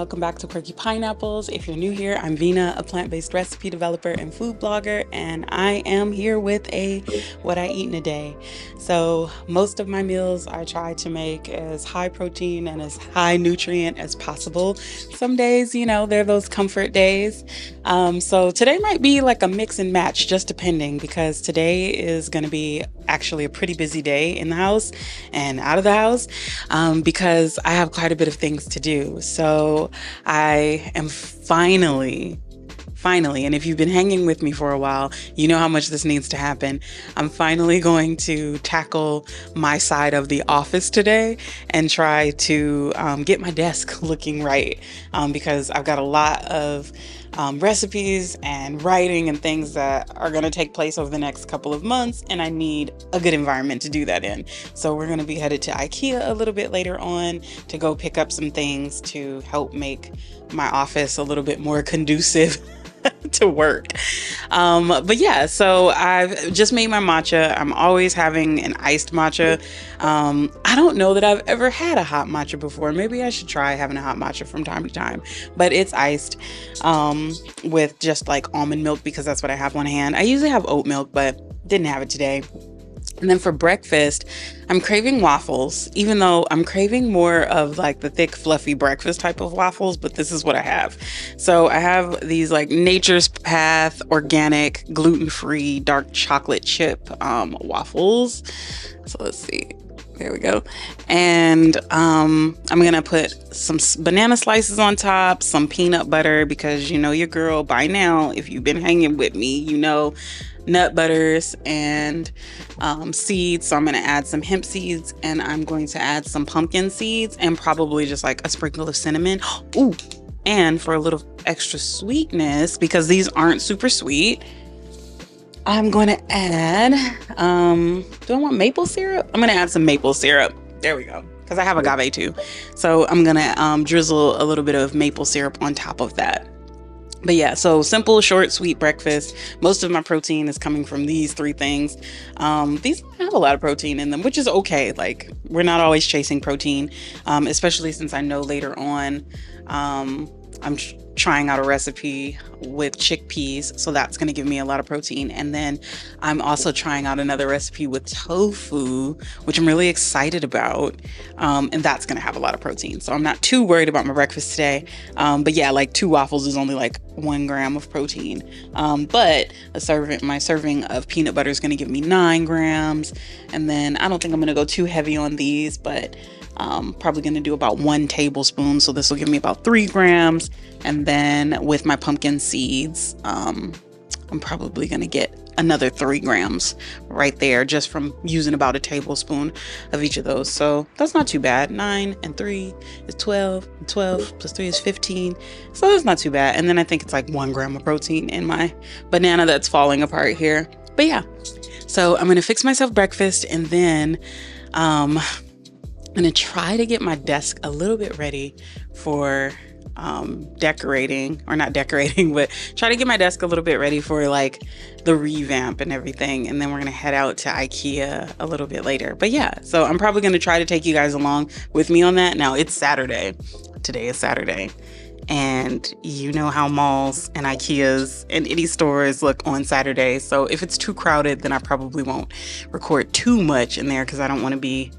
welcome back to Quirky Pineapples. If you're new here, I'm Vina, a plant-based recipe developer and food blogger, and I am here with a what I eat in a day. So most of my meals I try to make as high protein and as high nutrient as possible. Some days, they're those comfort days. So today might be like a mix and match, just depending, because today is going to be actually a pretty busy day in the house and out of the house, because I have quite a bit of things to do. So I am finally, and if you've been hanging with me for a while, you know how much this needs to happen. I'm finally going to tackle my side of the office today and try to get my desk looking right, because I've got a lot of recipes and writing and things that are going to take place over the next couple of months, and I need a good environment to do that in. So we're going to be headed to Ikea a little bit later on to go pick up some things to help make my office a little bit more conducive to work. But yeah, so I've just made my matcha. I'm always having an iced matcha. I don't know that I've ever had a hot matcha before. Maybe I should try having a hot matcha from time to time, but it's iced with just like almond milk, because that's what I have on hand. I usually have oat milk, but didn't have it today. And then for breakfast, I'm craving waffles, even though I'm craving more of like the thick, fluffy breakfast type of waffles, but this is what I have. So I have these like Nature's Path organic, gluten-free, dark chocolate chip waffles. So let's see. There we go. And I'm going to put some banana slices on top, some peanut butter, because your girl by now, if you've been hanging with me, nut butters and seeds. So I'm going to add some hemp seeds, and I'm going to add some pumpkin seeds and probably just like a sprinkle of cinnamon. Ooh, and for a little extra sweetness, because these aren't super sweet, I'm going to add, do I want maple syrup? I'm going to add some maple syrup. There we go. Because I have agave too. So I'm going to drizzle a little bit of maple syrup on top of that. But yeah, so simple, short, sweet breakfast. Most of my protein is coming from these three things. These have a lot of protein in them, which is okay. Like, we're not always chasing protein, especially since I know later on I'm trying out a recipe with chickpeas, so that's going to give me a lot of protein. And then I'm also trying out another recipe with tofu, which I'm really excited about, and that's going to have a lot of protein. So I'm not too worried about my breakfast today. But yeah, like 2 waffles is only like 1 gram of protein. But my serving of peanut butter is going to give me 9 grams. And then I don't think I'm going to go too heavy on these, but probably going to do about 1 tablespoon. So this will give me about 3 grams. And then with my pumpkin seeds, I'm probably going to get another 3 grams right there, just from using about a tablespoon of each of those. So that's not too bad. 9 and 3 is 12, and 12 plus 3 is 15. So that's not too bad. And then I think it's like 1 gram of protein in my banana that's falling apart here. But yeah, so I'm going to fix myself breakfast, and then I'm going to try to get my desk a little bit ready for decorating, or not decorating, but try to get my desk a little bit ready for like the revamp and everything. And then we're going to head out to Ikea a little bit later. But yeah, so I'm probably going to try to take you guys along with me on that. Now it's Saturday. Today is Saturday. And you know how malls and Ikeas and any stores look on Saturday. So if it's too crowded, then I probably won't record too much in there, because I don't want to be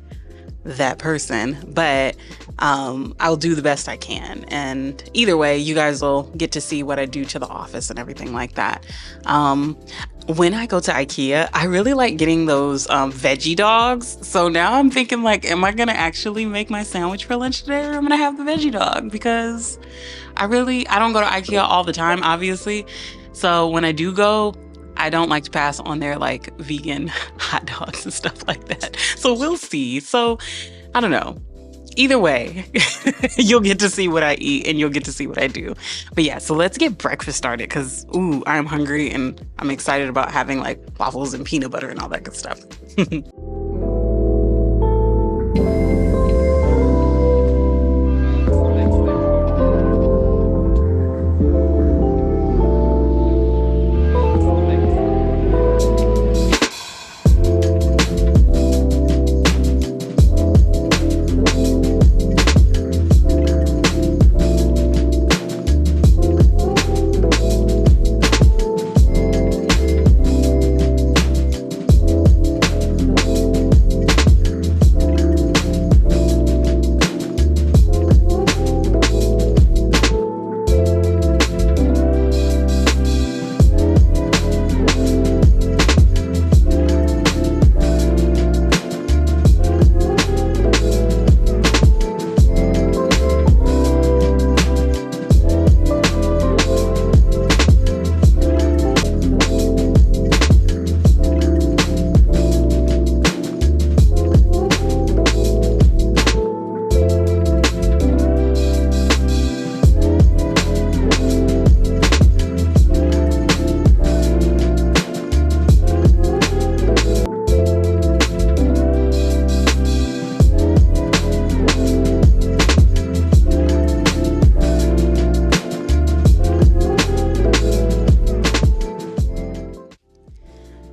that person. But I'll do the best I can, and either way you guys will get to see what I do to the office and everything like that. When I go to Ikea, I really like getting those veggie dogs. So now I'm thinking, like, am I gonna actually make my sandwich for lunch today, or I'm gonna have the veggie dog? Because I don't go to Ikea all the time, obviously. So when I do go, I don't like to pass on their like vegan hot dogs and stuff like that. So we'll see. So I don't know. Either way, you'll get to see what I eat, and you'll get to see what I do. But yeah, so let's get breakfast started, because I'm hungry and I'm excited about having like waffles and peanut butter and all that good stuff.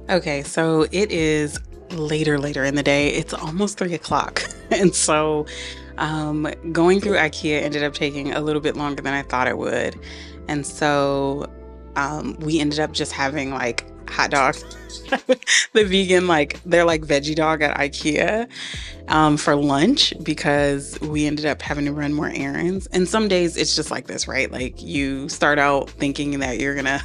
Okay, so it is later in the day. It's almost 3 o'clock. And so going through IKEA ended up taking a little bit longer than I thought it would. And so we ended up just having like hot dogs. The vegan, like they're like veggie dog at IKEA for lunch because we ended up having to run more errands. And some days it's just like this, right? Like you start out thinking that you're gonna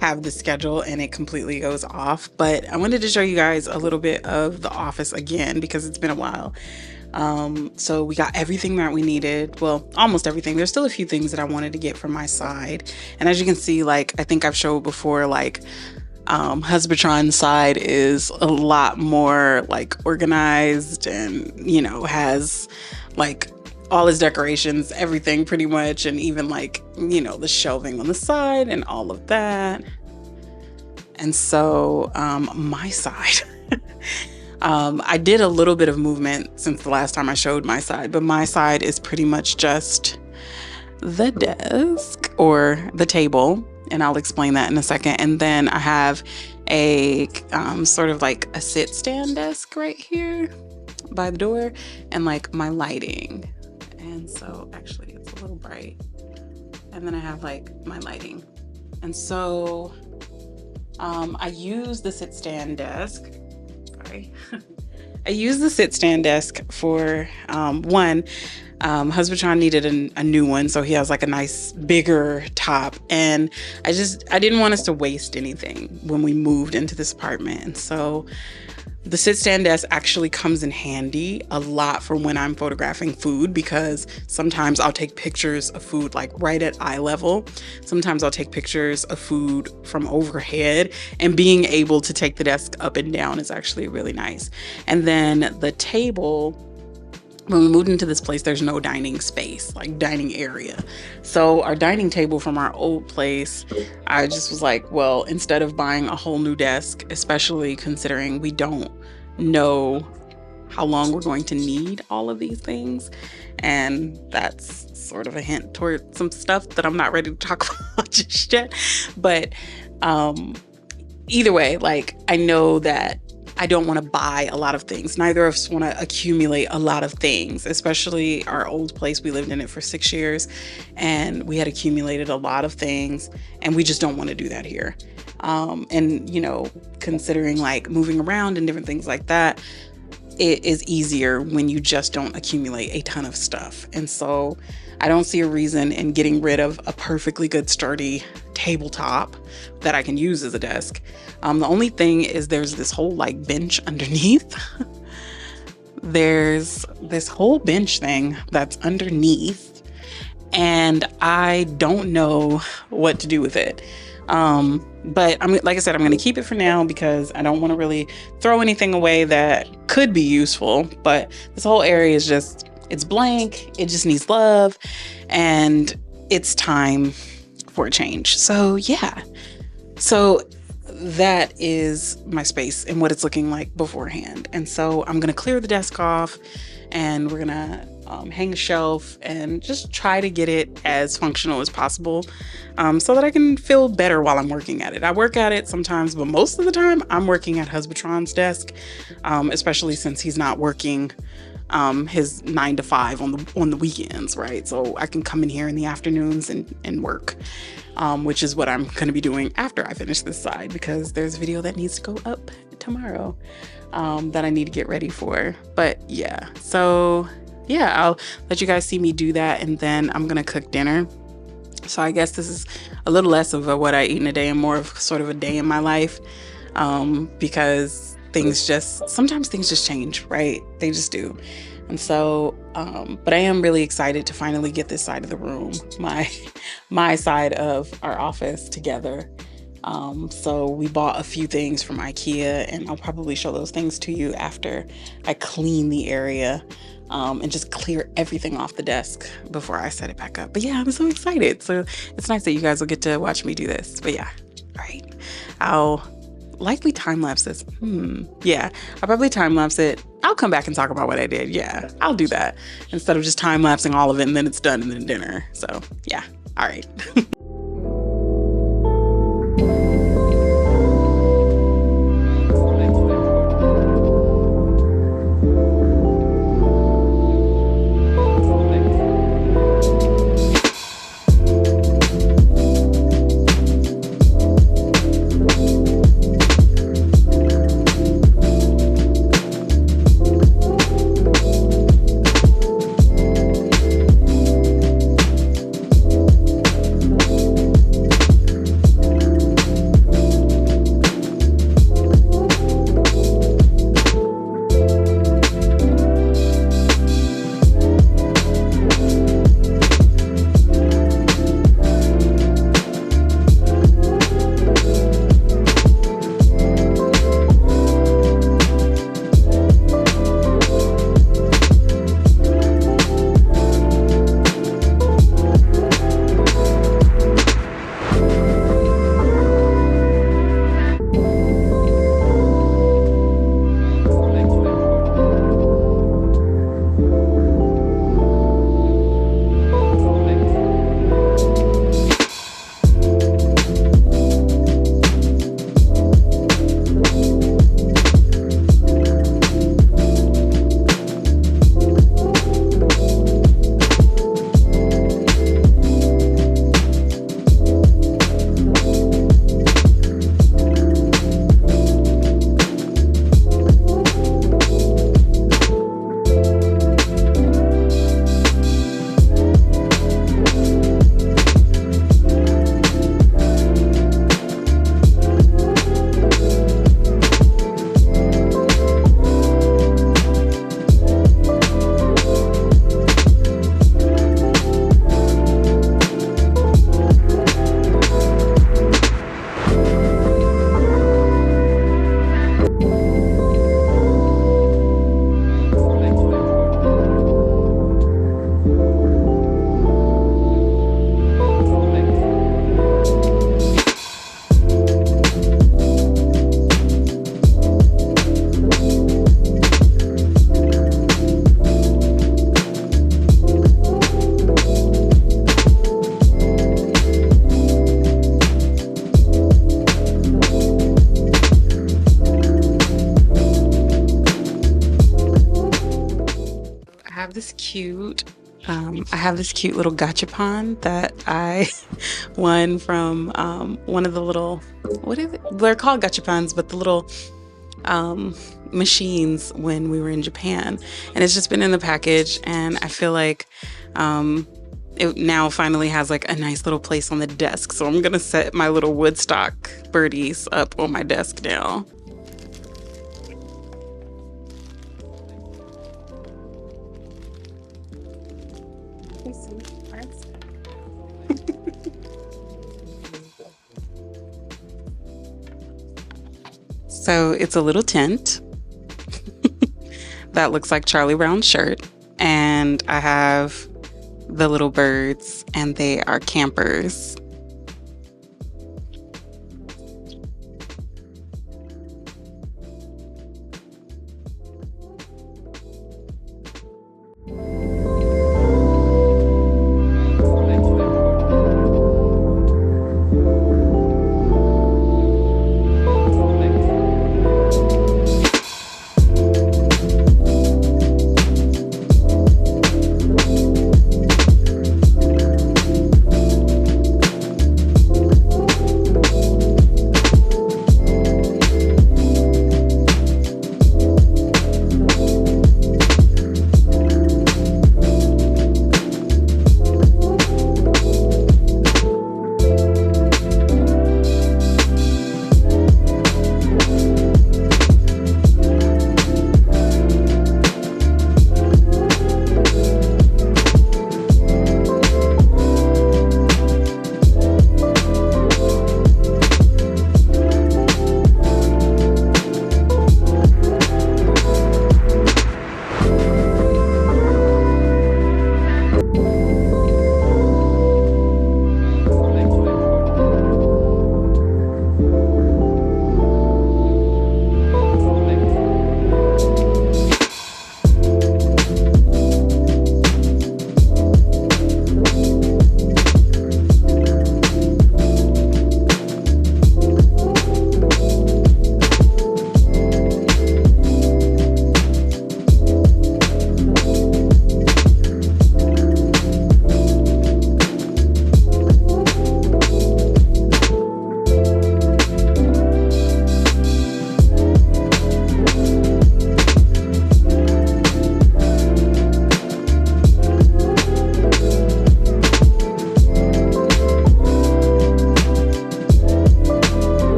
have the schedule and it completely goes off. But I wanted to show you guys a little bit of the office again because it's been a while. So we got everything that we needed. Well, almost everything. There's still a few things that I wanted to get from my side. And as you can see, like I think I've showed before, like Husbandtron's side is a lot more like organized and, you know, has like all his decorations, everything pretty much, and even like, you know, the shelving on the side and all of that. And so my side, I did a little bit of movement since the last time I showed my side, but my side is pretty much just the desk or the table. And I'll explain that in a second. And then I have a sort of like a sit stand desk right here by the door and like my lighting. And so actually it's a little bright. And then I have like my lighting. And so I use the sit stand desk. Sorry. I use the sit stand desk for one. Husbandtron needed a new one, so he has like a nice bigger top, and I didn't want us to waste anything when we moved into this apartment. And so the sit stand desk actually comes in handy a lot for when I'm photographing food, because sometimes I'll take pictures of food like right at eye level. Sometimes I'll take pictures of food from overhead, and being able to take the desk up and down is actually really nice. And then the table, when we moved into this place, there's no dining space, like dining area. So our dining table from our old place, I just was like, well, instead of buying a whole new desk, especially considering we don't know how long we're going to need all of these things. And that's sort of a hint toward some stuff that I'm not ready to talk about just yet. But either way, like I know that I don't want to buy a lot of things. Neither of us want to accumulate a lot of things, especially our old place. We lived in it for 6 years and we had accumulated a lot of things, and we just don't want to do that here. And, you know, considering like moving around and different things like that, it is easier when you just don't accumulate a ton of stuff. And so I don't see a reason in getting rid of a perfectly good sturdy tabletop that I can use as a desk. The only thing is there's this whole like bench underneath. There's this whole bench thing that's underneath, and I don't know what to do with it. But like I said, I'm going to keep it for now because I don't want to really throw anything away that could be useful. But this whole area is just, it's blank. It just needs love, and it's time for a change. So yeah. So that is my space and what it's looking like beforehand. And so I'm going to clear the desk off, and we're going to hang a shelf and just try to get it as functional as possible, so that I can feel better while I'm working at it. I work at it sometimes, but most of the time I'm working at Husbandtron's desk, especially since he's not working his 9 to 5 on the weekends, right? So I can come in here in the afternoons and work, which is what I'm going to be doing after I finish this side, because there's a video that needs to go up tomorrow that I need to get ready for. But yeah, so yeah, I'll let you guys see me do that, and then I'm gonna cook dinner. So I guess this is a little less of a what I eat in a day and more of sort of a day in my life, because sometimes things just change, right? They just do. And so, but I am really excited to finally get this side of the room, my side of our office together. So we bought a few things from IKEA, and I'll probably show those things to you after I clean the area, and just clear everything off the desk before I set it back up. But yeah, I'm so excited. So it's nice that you guys will get to watch me do this. But yeah, all right. I'll likely time lapse this. Yeah, I'll probably time lapse it. I'll come back and talk about what I did. Yeah, I'll do that instead of just time lapsing all of it and then it's done and then dinner. So yeah, all right. this cute, I have this cute little gachapon that I won from one of the little, what is it? They're called gachapons, but the little machines when we were in Japan. And it's just been in the package, and I feel like it now finally has like a nice little place on the desk. So I'm gonna set my little Woodstock birdies up on my desk now. So it's a little tent that looks like Charlie Brown's shirt, and I have the little birds, and they are campers.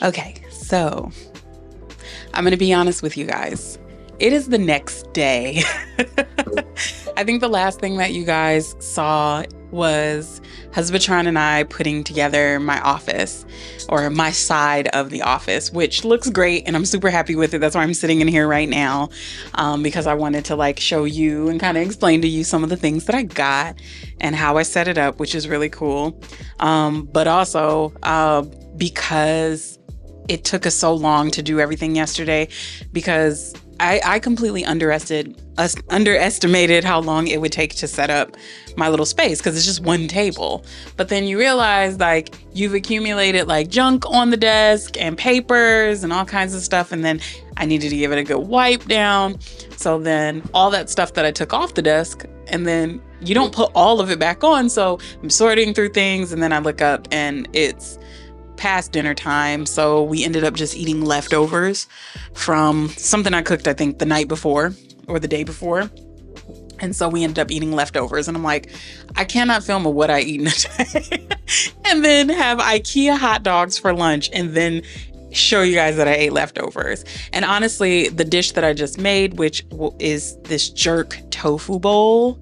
Okay, so I'm gonna be honest with you guys. It is the next day. I think the last thing that you guys saw was Husbandtron and I putting together my office, or my side of the office, which looks great and I'm super happy with it. That's why I'm sitting in here right now, because I wanted to like show you and kind of explain to you some of the things that I got and how I set it up, which is really cool. But also because it took us so long to do everything yesterday, because I completely underestimated how long it would take to set up my little space because it's just one table. But then you realize like you've accumulated like junk on the desk and papers and all kinds of stuff. And then I needed to give it a good wipe down. So then all that stuff that I took off the desk, and then you don't put all of it back on. So I'm sorting through things, and then I look up and it's past dinner time. So we ended up just eating leftovers from something I cooked, I think the night before or the day before. And so we ended up eating leftovers, and I'm like, I cannot film a what I eat in a day and then have Ikea hot dogs for lunch and then show you guys that I ate leftovers. And honestly, the dish that I just made, which is this jerk tofu bowl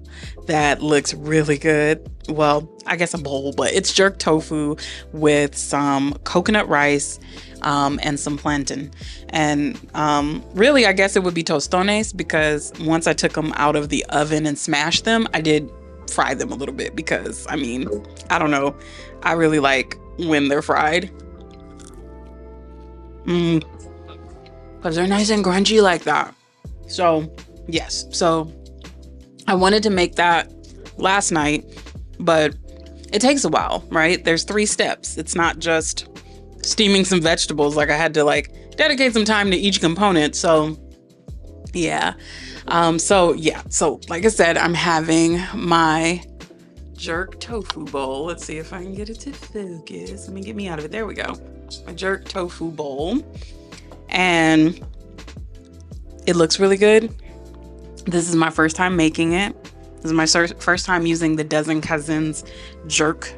that looks really good. Well, I guess a bowl, but it's jerk tofu with some coconut rice and some plantain. And really, I guess it would be tostones, because once I took them out of the oven and smashed them, I did fry them a little bit because, I mean, I don't know. I really like when they're fried. Because they're nice and crunchy like that. So, yes. So, I wanted to make that last night, but it takes a while, right? There's 3 steps. It's not just steaming some vegetables. Like I had to like dedicate some time to each component. So yeah. So like I said, I'm having my jerk tofu bowl. Let's see if I can get it to focus. Let me get me out of it. There we go. My jerk tofu bowl. And it looks really good. This is my first time making it. This is my first time using the Dozen Cousins jerk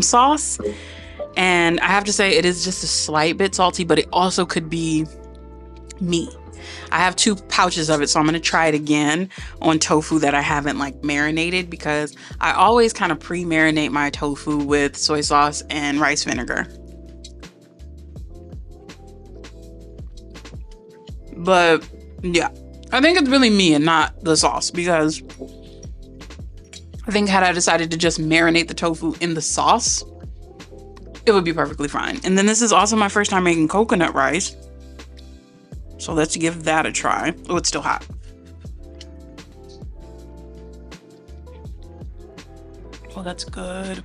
sauce. And I have to say, it is just a slight bit salty, but it also could be me. I have 2 pouches of it, so I'm going to try it again on tofu that I haven't like marinated, because I always kind of pre-marinate my tofu with soy sauce and rice vinegar. But yeah, I think it's really me and not the sauce, because I think had I decided to just marinate the tofu in the sauce, it would be perfectly fine. And then this is also my first time making coconut rice. So let's give that a try. Oh, it's still hot. Oh, that's good.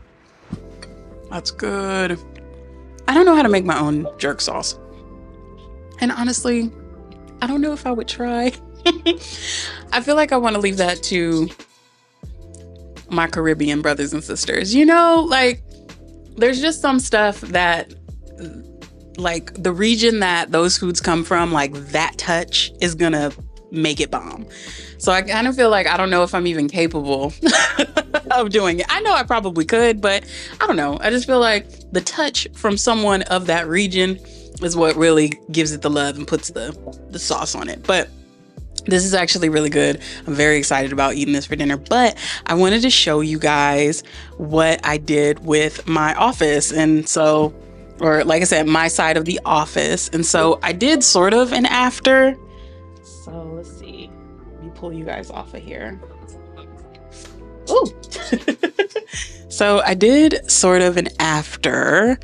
That's good. I don't know how to make my own jerk sauce. And honestly, I don't know if I would try. I feel like I want to leave that to my Caribbean brothers and sisters. You know, like there's just some stuff that like the region that those foods come from, like that touch is gonna make it bomb. So I kind of feel like I don't know if I'm even capable of doing it. I know I probably could, but I don't know. I just feel like the touch from someone of that region is what really gives it the love and puts the sauce on it. But this is actually really good. I'm very excited about eating this for dinner, but I wanted to show you guys what I did with my office. And so, or like I said, my side of the office. And so I did sort of an after. So let's see. Let me pull you guys off of here. Ooh. So I did sort of an after.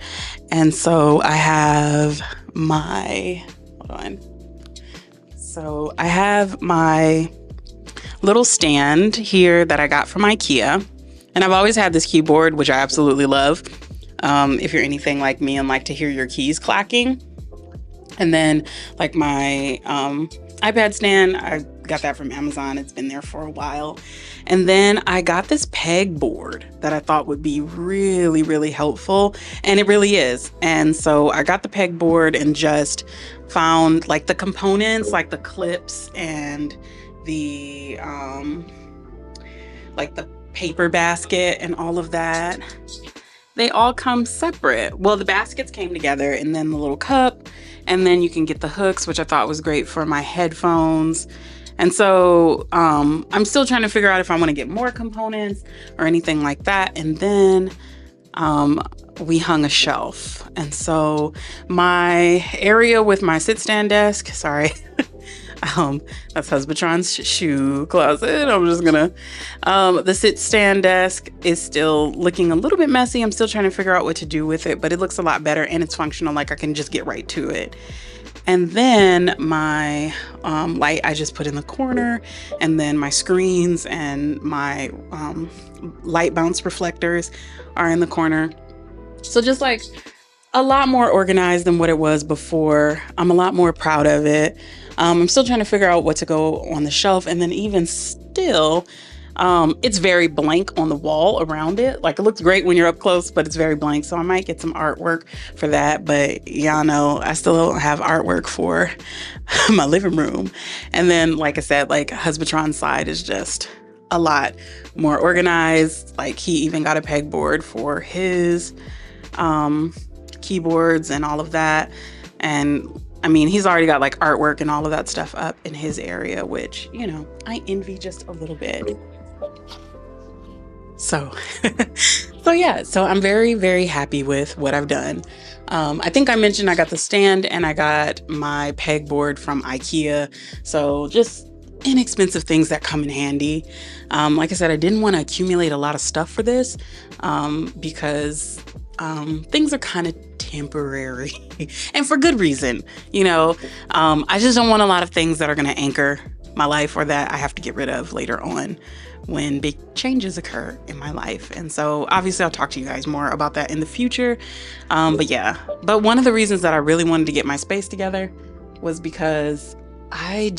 And so I have my, hold on. So I have my little stand here that I got from Ikea. And I've always had this keyboard, which I absolutely love. If you're anything like me and like to hear your keys clacking. And then like my iPad stand, I got that from Amazon. It's been there for a while. And then I got this pegboard that I thought would be really, really helpful. And it really is. And so I got the pegboard and just found like the components, like the clips and the like the paper basket and all of that. They all come separate. Well, the baskets came together, and then the little cup, and then you can get the hooks, which I thought was great for my headphones. And so I'm still trying to figure out if I want to get more components or anything like that. And then we hung a shelf. And so my area with my sit-stand desk, sorry, that's Husbandron's shoe closet. I'm just gonna, the sit-stand desk is still looking a little bit messy. I'm still trying to figure out what to do with it, but it looks a lot better and it's functional. Like I can just get right to it. And then my light I just put in the corner, and then my screens and my light bounce reflectors are in the corner. So just like a lot more organized than what it was before. I'm a lot more proud of it. I'm still trying to figure out what to go on the shelf, and then even still, it's very blank on the wall around it. Like, it looks great when you're up close, but it's very blank. So I might get some artwork for that. But y'all know I still don't have artwork for my living room. And then, like I said, like Husbandron's side is just a lot more organized. Like, he even got a pegboard for his keyboards and all of that. And I mean, he's already got like artwork and all of that stuff up in his area, which, you know, I envy just a little bit. So, so I'm very, very happy with what I've done. I think I mentioned I got the stand and I got my pegboard from Ikea. So just inexpensive things that come in handy. Like I said, I didn't want to accumulate a lot of stuff for this, because things are kind of temporary and for good reason. You know, I just don't want a lot of things that are going to anchor my life or that I have to get rid of later on when big changes occur in my life. And so obviously I'll talk to you guys more about that in the future. But one of the reasons that I really wanted to get my space together was because I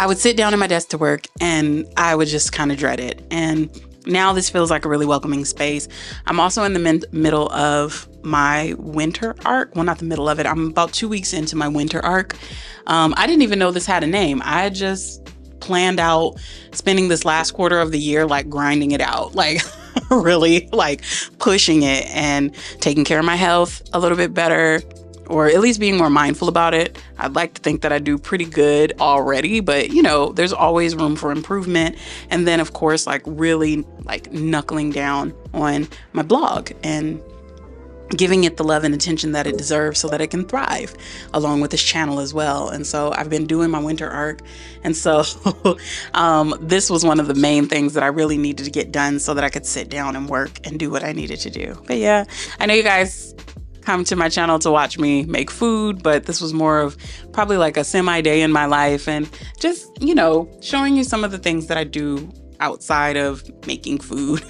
would sit down at my desk to work and I would just kind of dread it. And now this feels like a really welcoming space. I'm also in the middle of my winter arc. Well, not the middle of it. I'm about 2 weeks into my winter arc. I didn't even know this had a name. I just planned out spending this last quarter of the year like grinding it out, like really like pushing it and taking care of my health a little bit better, or at least being more mindful about it. I'd like to think that I do pretty good already, but you know, there's always room for improvement. And then of course, like really like knuckling down on my blog and giving it the love and attention that it deserves so that it can thrive along with this channel as well. And so I've been doing my winter arc. And so this was one of the main things that I really needed to get done so that I could sit down and work and do what I needed to do. But yeah, I know you guys come to my channel to watch me make food, but this was more of probably like a semi-day in my life and just, you know, showing you some of the things that I do outside of making food.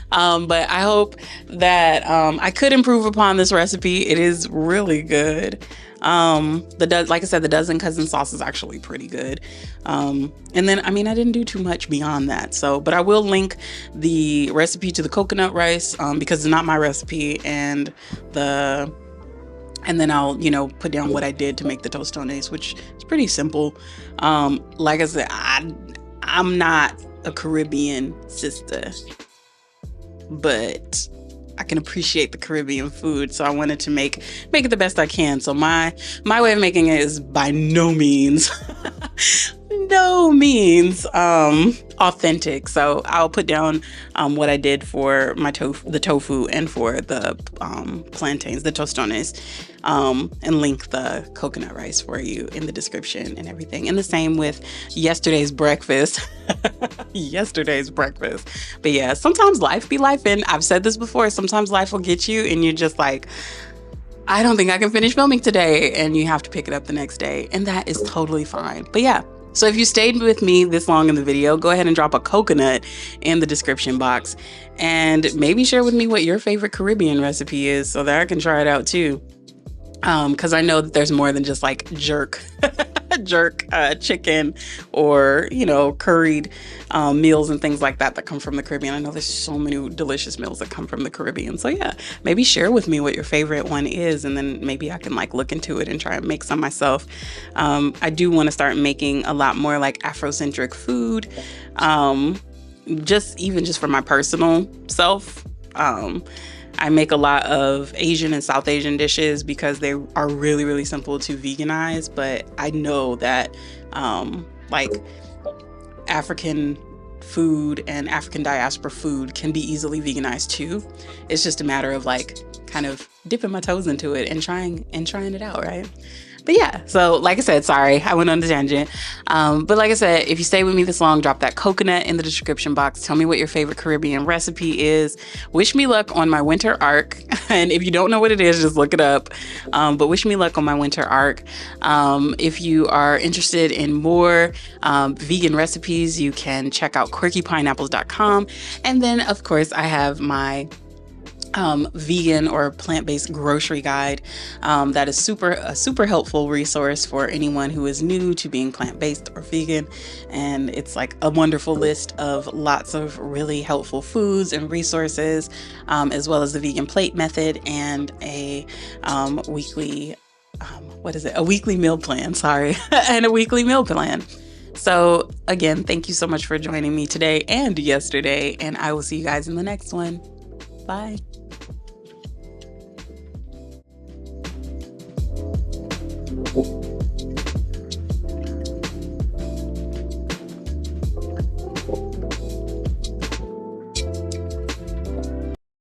But I hope that I could improve upon this recipe. It is really good. Like I said, the dozen cousin sauce is actually pretty good. And then, I mean, I didn't do too much beyond that. So, but I will link the recipe to the coconut rice, because it's not my recipe, and then I'll, you know, put down what I did to make the Tostones, which is pretty simple. Like I said, I'm not a Caribbean sister, but I can appreciate the Caribbean food, so I wanted to make it the best I can. So my way of making it is by no means authentic. So I'll put down what I did for my the tofu and for the plantains, the tostones, and link the coconut rice for you in the description and everything. And the same with yesterday's breakfast. But yeah, sometimes life be life, and I've said this before, sometimes life will get you and you're just like, I don't think I can finish filming today, and you have to pick it up the next day, and that is totally fine. But yeah, so if you stayed with me this long in the video, go ahead and drop a coconut in the description box, and maybe share with me what your favorite Caribbean recipe is so that I can try it out too. Because I know that there's more than just like jerk chicken, or, you know, curried meals and things like that come from the Caribbean. I know there's so many delicious meals that come from the Caribbean. So yeah, maybe share with me what your favorite one is, and then maybe I can like look into it and try and make some myself. I do want to start making a lot more like Afrocentric food, just for my personal self. I make a lot of Asian and South Asian dishes because they are really, really simple to veganize. But I know that like African food and African diaspora food can be easily veganized too. It's just a matter of like kind of dipping my toes into it and trying it out, right? But yeah, so like I said, sorry, I went on a tangent. But like I said, if you stay with me this long, drop that coconut in the description box. Tell me what your favorite Caribbean recipe is. Wish me luck on my winter arc. And if you don't know what it is, just look it up. But wish me luck on my winter arc. If you are interested in more vegan recipes, you can check out quirkypineapples.com. And then, of course, I have my vegan or plant-based grocery guide that is a super helpful resource for anyone who is new to being plant-based or vegan. And it's like a wonderful list of lots of really helpful foods and resources, as well as the vegan plate method and a weekly a weekly meal plan, sorry, and a weekly meal plan. So again, thank you so much for joining me today and yesterday, and I will see you guys in the next one. Bye.